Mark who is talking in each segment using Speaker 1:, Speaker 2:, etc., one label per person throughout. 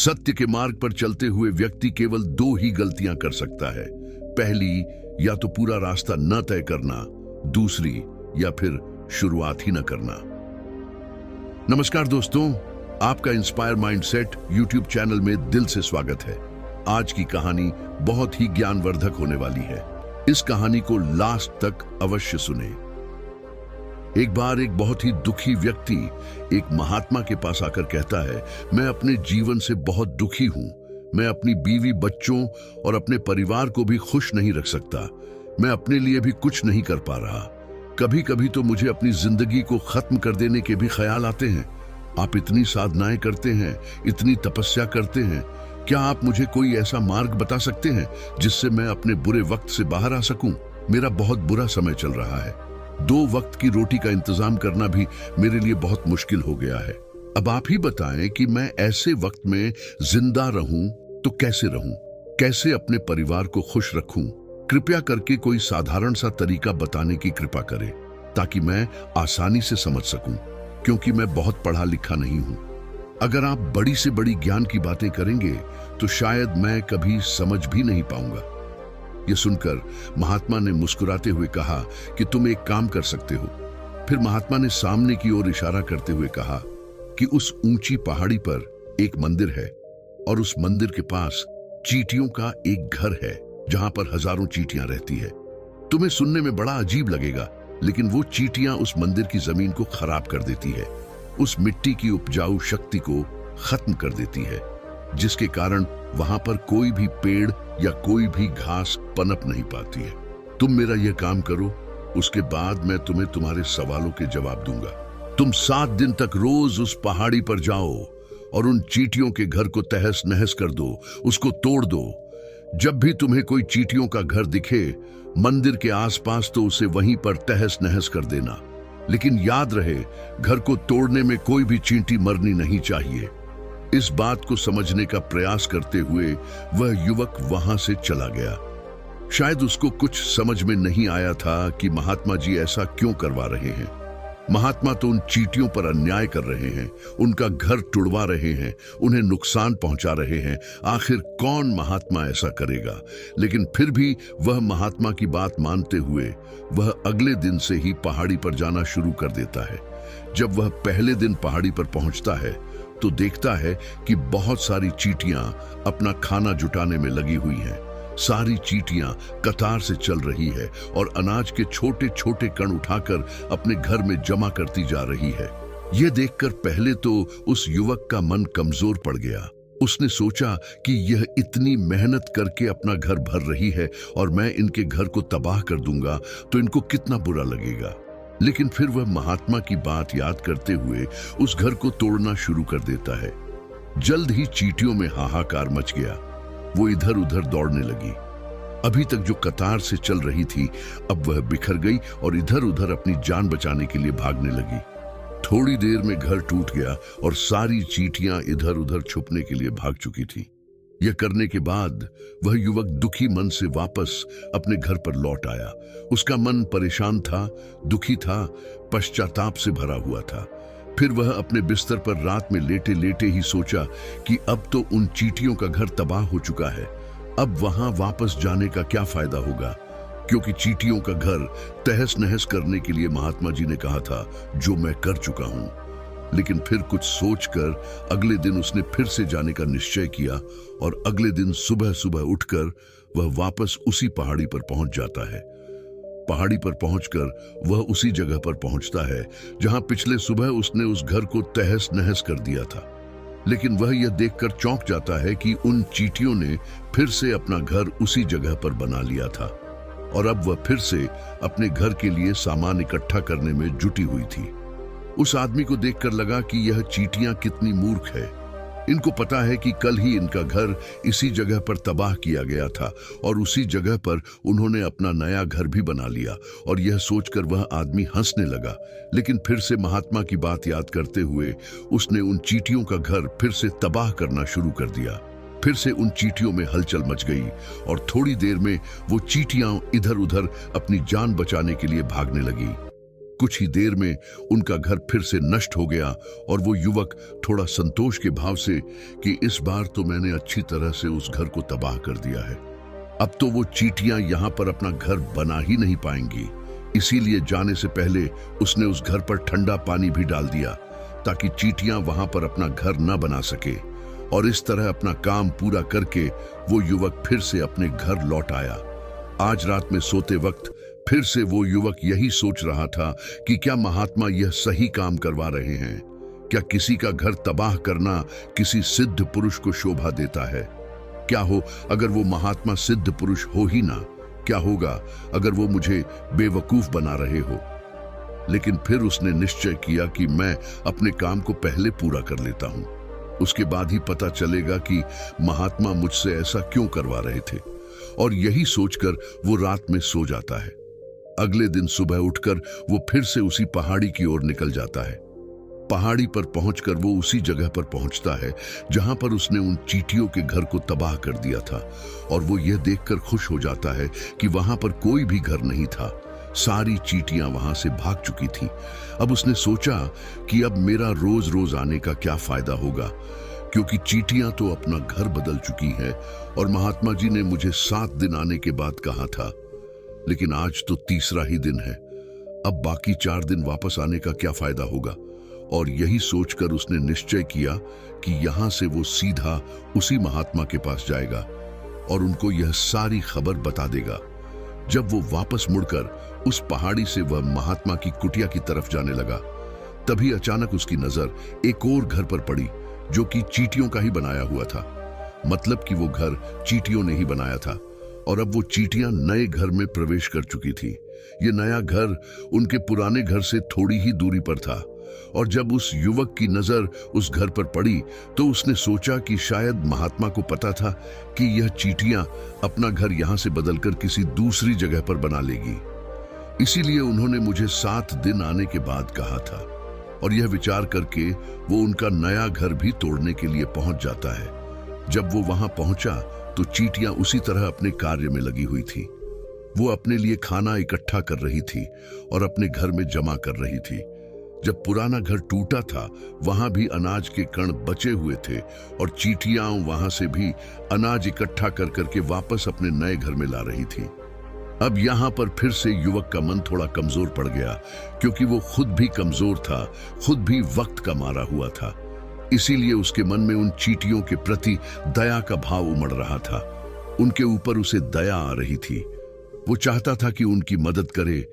Speaker 1: सत्य के मार्ग पर चलते हुए व्यक्ति केवल दो ही गलतियां कर सकता है। पहली, या तो पूरा रास्ता न तय करना, दूसरी या फिर शुरुआत ही न करना। नमस्कार दोस्तों, आपका इंस्पायर माइंडसेट यूट्यूब चैनल में दिल से स्वागत है। आज की कहानी बहुत ही ज्ञानवर्धक होने वाली है। इस कहानी को लास्ट तक अवश्य सुने। एक बार एक बहुत ही दुखी व्यक्ति एक महात्मा के पास आकर कहता है, मैं अपने जीवन से बहुत दुखी हूं। मैं अपनी बीवी, बच्चों और अपने परिवार को भी खुश नहीं रख सकता। मैं अपने लिए भी कुछ नहीं कर पा रहा। कभी कभी तो मुझे अपनी जिंदगी को खत्म कर देने के भी ख्याल आते हैं। आप इतनी साधनाएं करते हैं, इतनी तपस्या करते हैं, क्या आप मुझे कोई ऐसा मार्ग बता सकते हैं जिससे मैं अपने बुरे वक्त से बाहर आ सकूं? मेरा बहुत बुरा समय चल रहा है। 2 वक्त की रोटी का इंतजाम करना भी मेरे लिए बहुत मुश्किल हो गया है। अब आप ही बताएं कि मैं ऐसे वक्त में जिंदा रहूं तो कैसे रहूं? कैसे अपने परिवार को खुश रखूं? कृपया करके कोई साधारण सा तरीका बताने की कृपा करें ताकि मैं आसानी से समझ सकूं, क्योंकि मैं बहुत पढ़ा लिखा नहीं हूं। अगर आप बड़ी से बड़ी ज्ञान की बातें करेंगे तो शायद मैं कभी समझ भी नहीं पाऊंगा। यह सुनकर महात्मा ने मुस्कुराते हुए कहा कि तुम एक काम कर सकते हो। फिर महात्मा ने सामने की ओर इशारा करते हुए कहा कि उस ऊंची पहाड़ी पर एक मंदिर है और उस मंदिर के पास चींटियों का एक घर है जहां पर हजारों चींटियां रहती है। तुम्हें सुनने में बड़ा अजीब लगेगा, लेकिन वो चींटियां उस मंदिर की जमीन को खराब कर देती है, उस मिट्टी की उपजाऊ शक्ति को खत्म कर देती है, जिसके कारण वहां पर कोई भी पेड़ या कोई भी घास पनप नहीं पाती है। तुम मेरा यह काम करो, उसके बाद मैं तुम्हें तुम्हारे सवालों के जवाब दूंगा। तुम 7 दिन तक रोज उस पहाड़ी पर जाओ और उन चींटियों के घर को तहस नहस कर दो, उसको तोड़ दो। जब भी तुम्हें कोई चींटियों का घर दिखे मंदिर के आसपास, तो उसे वहीं पर तहस नहस कर देना। लेकिन याद रहे, घर को तोड़ने में कोई भी चींटी मरनी नहीं चाहिए। इस बात को समझने का प्रयास करते हुए वह युवक वहां से चला गया। शायद उसको कुछ समझ में नहीं आया था कि महात्मा जी ऐसा क्यों करवा रहे हैं। महात्मा तो उन चींटियों पर अन्याय कर रहे हैं, उनका घर तुड़वा रहे हैं, उन्हें नुकसान पहुंचा रहे हैं। आखिर कौन महात्मा ऐसा करेगा? लेकिन फिर भी वह महात्मा की बात मानते हुए वह अगले दिन से ही पहाड़ी पर जाना शुरू कर देता है। जब वह पहले दिन पहाड़ी पर पहुंचता है तो देखता है कि बहुत सारी चींटियां अपना खाना जुटाने में लगी हुई हैं। सारी चींटियां कतार से चल रही है और अनाज के छोटे छोटे कण उठाकर अपने घर में जमा करती जा रही है। यह देखकर पहले तो उस युवक का मन कमजोर पड़ गया। उसने सोचा कि यह इतनी मेहनत करके अपना घर भर रही है और मैं इनके घर को तबाह कर दूंगा तो इनको कितना बुरा लगेगा। लेकिन फिर वह महात्मा की बात याद करते हुए उस घर को तोड़ना शुरू कर देता है। जल्द ही चींटियों में हाहाकार मच गया। वो इधर उधर दौड़ने लगी। अभी तक जो कतार से चल रही थी, अब वह बिखर गई और इधर उधर अपनी जान बचाने के लिए भागने लगी। थोड़ी देर में घर टूट गया और सारी चींटियां इधर उधर छुपने के लिए भाग चुकी थी। यह करने के बाद वह युवक दुखी मन से वापस अपने घर पर लौट आया। उसका मन परेशान था, दुखी था, पश्चाताप से भरा हुआ था। फिर वह अपने बिस्तर पर रात में लेटे लेटे ही सोचा कि अब तो उन चींटियों का घर तबाह हो चुका है। अब वहां वापस जाने का क्या फायदा होगा, क्योंकि चींटियों का घर तहस नहस करने के लिए महात्मा जी ने कहा था, जो मैं कर चुका हूं। लेकिन फिर कुछ सोचकर अगले दिन उसने फिर से जाने का निश्चय किया और अगले दिन सुबह सुबह उठकर वह वापस उसी पहाड़ी पर पहुंच जाता है। पहाड़ी पर पहुंचकर वह उसी जगह पर पहुंचता है जहां पिछले सुबह उसने उस घर को तहस नहस कर दिया था। लेकिन वह यह देखकर चौंक जाता है कि उन चींटियों ने फिर से अपना घर उसी जगह पर बना लिया था और अब वह फिर से अपने घर के लिए सामान इकट्ठा करने में जुटी हुई थी। उस आदमी को देखकर लगा कि यह चींटियां कितनी मूर्ख है। इनको पता है कि कल ही इनका घर इसी जगह पर तबाह किया गया था और उसी जगह पर उन्होंने अपना नया घर भी बना लिया। और यह सोचकर वह आदमी हंसने लगा। लेकिन फिर से महात्मा की बात याद करते हुए उसने उन चींटियों का घर फिर से तबाह करना शुरू कर दिया। फिर से उन चींटियों में हलचल मच गई और थोड़ी देर में वो चींटियां इधर उधर अपनी जान बचाने के लिए भागने लगी। कुछ ही देर में उनका घर फिर से नष्ट हो गया और वो युवक थोड़ा संतोष के भाव से कि इस बार तो मैंने अच्छी तरह से उस घर को तबाह कर दिया है, अब तो वो चींटियां यहां पर अपना घर बना ही नहीं पाएंगी। इसीलिए जाने से पहले उसने उस घर पर ठंडा पानी भी डाल दिया ताकि चींटियां वहां पर अपना घर न बना सके। और इस तरह अपना काम पूरा करके वो युवक फिर से अपने घर लौट आया। आज रात में सोते वक्त फिर से वो युवक यही सोच रहा था कि क्या महात्मा यह सही काम करवा रहे हैं? क्या किसी का घर तबाह करना किसी सिद्ध पुरुष को शोभा देता है? क्या हो अगर वो महात्मा सिद्ध पुरुष हो ही ना? क्या होगा अगर वो मुझे बेवकूफ बना रहे हो? लेकिन फिर उसने निश्चय किया कि मैं अपने काम को पहले पूरा कर लेता हूं, उसके बाद ही पता चलेगा कि महात्मा मुझसे ऐसा क्यों करवा रहे थे। और यही सोचकर वो रात में सो जाता है। अगले दिन सुबह उठकर वो फिर से उसी पहाड़ी की ओर निकल जाता है। पहाड़ी पर पहुंचकर वो उसी जगह पर पहुंचता है जहां पर उसने उन चींटियों के घर को तबाह कर दिया था। और वो यह देखकर खुश हो जाता है कि वहां पर कोई भी घर नहीं था, सारी चींटियां वहां से भाग चुकी थीं। अब उसने सोचा कि अब मेरा रोज रोज आने का क्या फायदा होगा, क्योंकि चींटियां तो अपना घर बदल चुकी हैं और महात्मा जी ने मुझे 7 दिन आने के बाद कहा था, लेकिन आज तो तीसरा ही दिन है, अब बाकी 4 दिन वापस आने का क्या फायदा होगा। और यही सोचकर उसने निश्चय किया कि यहां से वो सीधा उसी महात्मा के पास जाएगा और उनको यह सारी खबर बता देगा। जब वो वापस मुड़कर उस पहाड़ी से वह महात्मा की कुटिया की तरफ जाने लगा, तभी अचानक उसकी नजर एक और घर पर पड़ी जो कि चींटियों का ही बनाया हुआ था। मतलब कि वो घर चींटियों ने ही बनाया था और अब वो चींटियां नए घर में प्रवेश कर चुकी थी। ये नया घर उनके पुराने घर से थोड़ी ही दूरी पर था। और जब उस युवक की नजर उस घर पर पड़ी तो उसने सोचा कि शायद महात्मा को पता था कि यह चींटियां अपना घर यहां से बदलकर किसी दूसरी जगह पर बना लेगी, इसीलिए उन्होंने मुझे 7 दिन आने के बाद कहा था। और यह विचार करके वो उनका नया घर भी तोड़ने के लिए पहुंच जाता है। जब वो वहां पहुंचा तो चींटियां उसी तरह अपने कार्य में लगी हुई थी। वो अपने लिए खाना इकट्ठा कर रही थी और अपने घर में जमा कर रही थी। जब पुराना घर टूटा था वहां भी अनाज के कण बचे हुए थे और चींटियां वहां से भी अनाज इकट्ठा कर करके वापस अपने नए घर में ला रही थी। अब यहां पर फिर से युवक का मन थोड़ा कमजोर पड़ गया, क्योंकि वो खुद भी कमजोर था, खुद भी वक्त का मारा हुआ था। इसीलिए उसके मन में उन चींटियों के प्रति दया का भाव उमड़ रहा था। उनके ऊपर उसे दया आ रही थी। वो चाहता था कि उनकी मदद करे,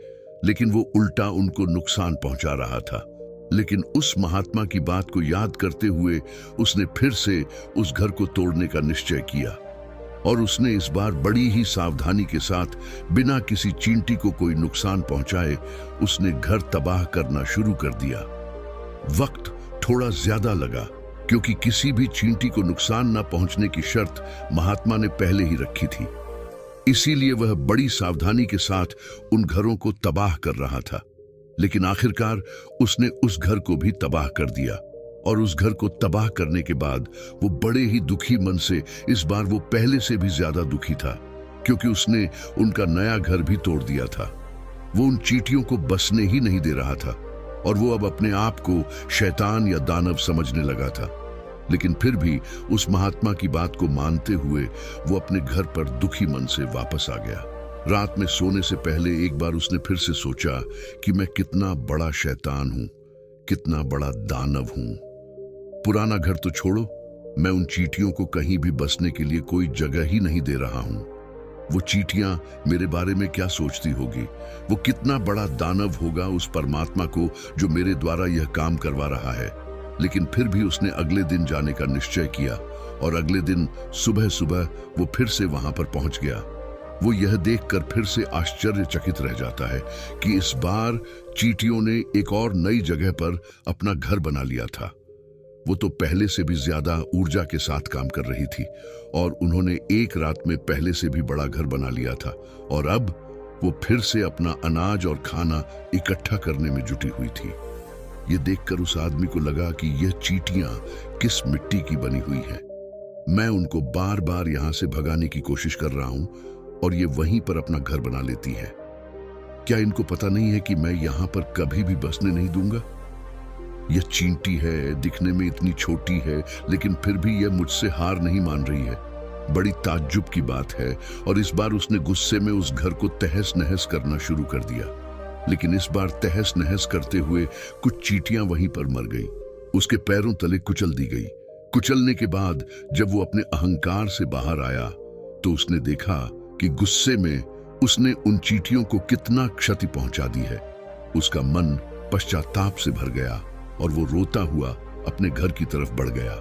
Speaker 1: लेकिन वो उल्टा उनको नुकसान पहुंचा रहा था। लेकिन उस महात्मा की बात को याद करते हुए उसने फिर से उस घर को तोड़ने का निश्चय किया और उसने इस बार बड़ी ही सावधानी के साथ बिना किसी चींटी को कोई नुकसान पहुंचाए उसने घर तबाह करना शुरू कर दिया। वक्त थोड़ा ज्यादा लगा, क्योंकि किसी भी चींटी को नुकसान न पहुंचने की शर्त महात्मा ने पहले ही रखी थी। इसीलिए वह बड़ी सावधानी के साथ उन घरों को तबाह कर रहा था। लेकिन आखिरकार उसने उस घर को भी तबाह कर दिया। और उस घर को तबाह करने के बाद वो बड़े ही दुखी मन से, इस बार वो पहले से भी ज्यादा दुखी था, क्योंकि उसने उनका नया घर भी तोड़ दिया था। वो उन चींटियों को बसने ही नहीं दे रहा था और वो अब अपने आप को शैतान या दानव समझने लगा था। लेकिन फिर भी उस महात्मा की बात को मानते हुए वो अपने घर पर दुखी मन से वापस आ गया। रात में सोने से पहले एक बार उसने फिर से सोचा कि मैं कितना बड़ा शैतान हूं, कितना बड़ा दानव हूं। पुराना घर तो छोड़ो, मैं उन चींटियों को कहीं भी बसने के लिए कोई जगह ही नहीं दे रहा हूं। वो चींटियां मेरे बारे में क्या सोचती होगी? वो कितना बड़ा दानव होगा उस परमात्मा को जो मेरे द्वारा यह काम करवा रहा है। लेकिन फिर भी उसने अगले दिन जाने का निश्चय किया और अगले दिन सुबह सुबह वो फिर से वहां पर पहुंच गया। वो यह देखकर फिर से आश्चर्यचकित रह जाता है कि इस बार चींटियों ने एक और नई जगह पर अपना घर बना लिया था। वो तो पहले से भी ज्यादा ऊर्जा के साथ काम कर रही थी और उन्होंने एक रात में पहले से भी बड़ा घर बना लिया था। और अब वो फिर से अपना अनाज और खाना इकट्ठा करने में जुटी हुई थी। ये देखकर उस आदमी को लगा कि यह चींटियां किस मिट्टी की बनी हुई हैं। मैं उनको बार बार यहां से भगाने की कोशिश कर रहा हूं और ये वहीं पर अपना घर बना लेती है। क्या इनको पता नहीं है कि मैं यहां पर कभी भी बसने नहीं दूंगा? यह चींटी है, दिखने में इतनी छोटी है, लेकिन फिर भी यह मुझसे हार नहीं मान रही है। बड़ी ताज्जुब की बात है। और इस बार उसने गुस्से में उस घर को तहस नहस करना शुरू कर दिया। लेकिन इस बार तहस नहस करते हुए कुछ चींटियां वहीं पर मर गई, उसके पैरों तले कुचल दी गई। कुचलने के बाद जब वो अपने अहंकार से बाहर आया तो उसने देखा कि गुस्से में उसने उन चींटियों को कितना क्षति पहुंचा दी है। उसका मन पश्चाताप से भर गया और वो रोता हुआ अपने घर की तरफ बढ़ गया।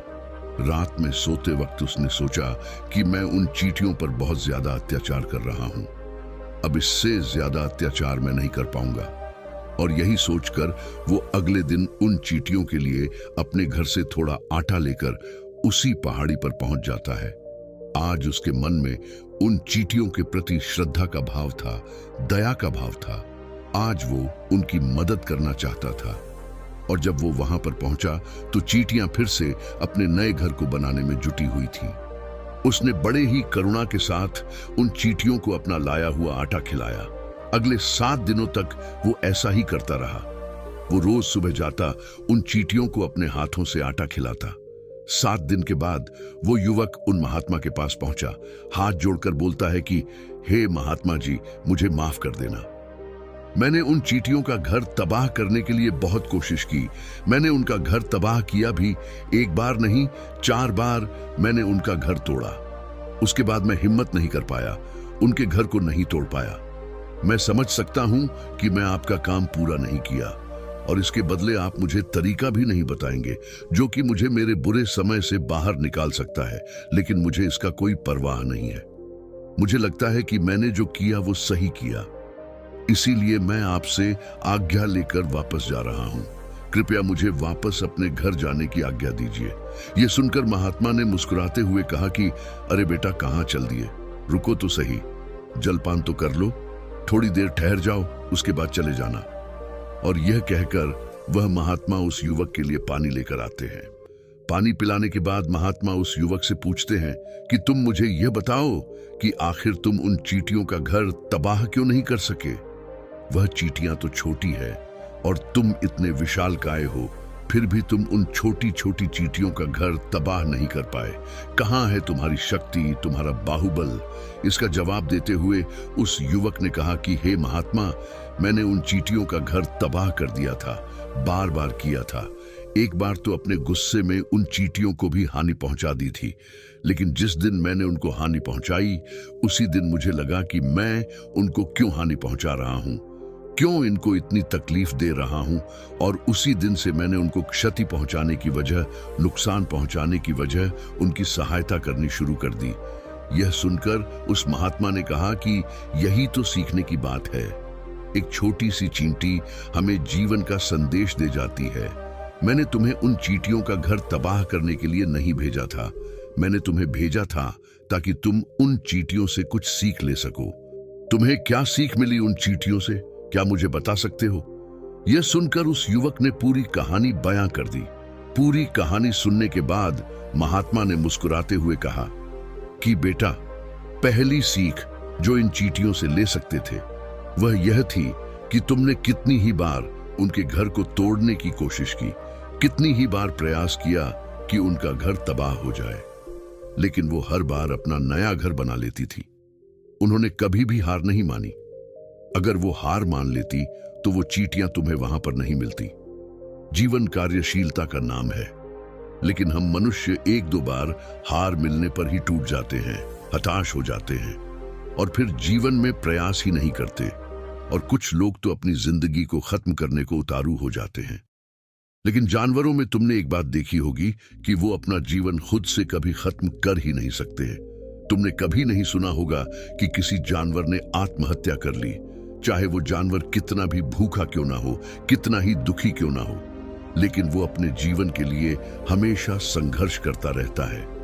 Speaker 1: रात में सोते वक्त उसने सोचा कि मैं उन चींटियों पर बहुत ज्यादा अत्याचार कर रहा हूं। अब इससे ज्यादा अत्याचार मैं नहीं कर पाऊंगा। और यही सोचकर वो अगले दिन उन चींटियों के लिए अपने घर से थोड़ा आटा लेकर उसी पहाड़ी पर पहुंच जाता है। आज उसके मन में उन चींटियों के प्रति श्रद्धा का भाव था, दया का भाव था। आज वो उनकी मदद करना चाहता था। और जब वो वहां पर पहुंचा तो चींटियां फिर से अपने नए घर को बनाने में जुटी हुई थी। उसने बड़े ही करुणा के साथ उन चींटियों को अपना लाया हुआ आटा खिलाया। अगले 7 दिनों तक वो ऐसा ही करता रहा। वो रोज सुबह जाता, उन चींटियों को अपने हाथों से आटा खिलाता। 7 दिन के बाद वो युवक उन महात्मा के पास पहुंचा, हाथ जोड़कर बोलता है कि हे महात्मा जी, मुझे माफ कर देना। मैंने उन चींटियों का घर तबाह करने के लिए बहुत कोशिश की। मैंने उनका घर तबाह किया भी, 1 बार नहीं 4 बार मैंने उनका घर तोड़ा। उसके बाद मैं हिम्मत नहीं कर पाया, उनके घर को नहीं तोड़ पाया। मैं समझ सकता हूं कि मैं आपका काम पूरा नहीं किया और इसके बदले आप मुझे तरीका भी नहीं बताएंगे जो कि मुझे मेरे बुरे समय से बाहर निकाल सकता है, लेकिन मुझे इसका कोई परवाह नहीं है। मुझे लगता है कि मैंने जो किया वो सही किया, इसीलिए मैं आपसे आज्ञा लेकर वापस जा रहा हूं। कृपया मुझे वापस अपने घर जाने की आज्ञा दीजिए। यह सुनकर महात्मा ने मुस्कुराते हुए कहा कि अरे बेटा, कहां चल दिए, रुको तो सही, जलपान तो कर लो, थोड़ी देर ठहर जाओ, उसके बाद चले जाना। और यह कहकर वह महात्मा उस युवक के लिए पानी लेकर आते हैं। पानी पिलाने के बाद महात्मा उस युवक से पूछते हैं कि तुम मुझे यह बताओ कि आखिर तुम उन चींटियों का घर तबाह क्यों नहीं कर सके? वह चींटियां तो छोटी है और तुम इतने विशालकाय हो, फिर भी तुम उन छोटी छोटी चींटियों का घर तबाह नहीं कर पाए। कहां है तुम्हारी शक्ति, तुम्हारा बाहुबल? इसका जवाब देते हुए उस युवक ने कहा कि हे महात्मा, मैंने उन चींटियों का घर तबाह कर दिया था, बार बार किया था। एक बार तो अपने गुस्से में उन चींटियों को भी हानि पहुंचा दी थी, लेकिन जिस दिन मैंने उनको हानि पहुंचाई उसी दिन मुझे लगा कि मैं उनको क्यों हानि पहुंचा रहा हूं, क्यों इनको इतनी तकलीफ दे रहा हूं, और उसी दिन से मैंने उनको क्षति पहुंचाने की वजह, नुकसान पहुंचाने की वजह उनकी सहायता करनी शुरू कर दी। यह सुनकर उस महात्मा ने कहा कि यही तो सीखने की बात है। एक छोटी सी चींटी हमें जीवन का संदेश दे जाती है। मैंने तुम्हें उन चींटियों का घर तबाह करने के लिए नहीं भेजा था, मैंने तुम्हें भेजा था ताकि तुम उन चींटियों से कुछ सीख ले सको। तुम्हें क्या सीख मिली उन चींटियों से, क्या मुझे बता सकते हो? यह सुनकर उस युवक ने पूरी कहानी बयां कर दी। पूरी कहानी सुनने के बाद महात्मा ने मुस्कुराते हुए कहा कि बेटा, पहली सीख जो इन चींटियों से ले सकते थे वह यह थी कि तुमने कितनी ही बार उनके घर को तोड़ने की कोशिश की, कितनी ही बार प्रयास किया कि उनका घर तबाह हो जाए, लेकिन वो हर बार अपना नया घर बना लेती थी। उन्होंने कभी भी हार नहीं मानी। अगर वो हार मान लेती तो वो चींटियां तुम्हें वहां पर नहीं मिलती। जीवन कार्यशीलता का नाम है, लेकिन हम मनुष्य 1-2 बार हार मिलने पर ही टूट जाते हैं, हताश हो जाते हैं और फिर जीवन में प्रयास ही नहीं करते। और कुछ लोग तो अपनी जिंदगी को खत्म करने को उतारू हो जाते हैं। लेकिन जानवरों में तुमने एक बात देखी होगी कि वो अपना जीवन खुद से कभी खत्म कर ही नहीं सकते। तुमने कभी नहीं सुना होगा कि किसी जानवर ने आत्महत्या कर ली, चाहे वो जानवर कितना भी भूखा क्यों ना हो, कितना ही दुखी क्यों ना हो, लेकिन वो अपने जीवन के लिए हमेशा संघर्ष करता रहता है।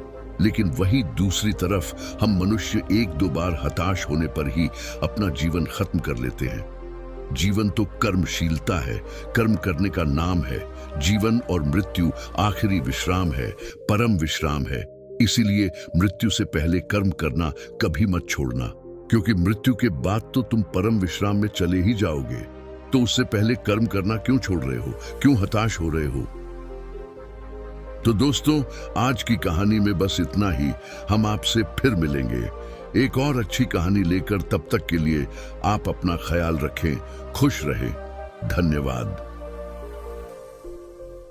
Speaker 1: लेकिन वही दूसरी तरफ हम मनुष्य 1-2 बार हताश होने पर ही अपना जीवन खत्म कर लेते हैं। जीवन तो कर्मशीलता है, कर्म करने का नाम है। जीवन और मृत्यु आखिरी विश्राम है, परम विश्राम है। इसीलिए मृत्यु से पहले कर्म करना कभी मत छोड़ना, क्योंकि मृत्यु के बाद तो तुम परम विश्राम में चले ही जाओगे, तो उससे पहले कर्म करना क्यों छोड़ रहे हो, क्यों हताश हो रहे हो? तो दोस्तों, आज की कहानी में बस इतना ही। हम आपसे फिर मिलेंगे एक और अच्छी कहानी लेकर। तब तक के लिए आप अपना ख्याल रखें, खुश रहें। धन्यवाद।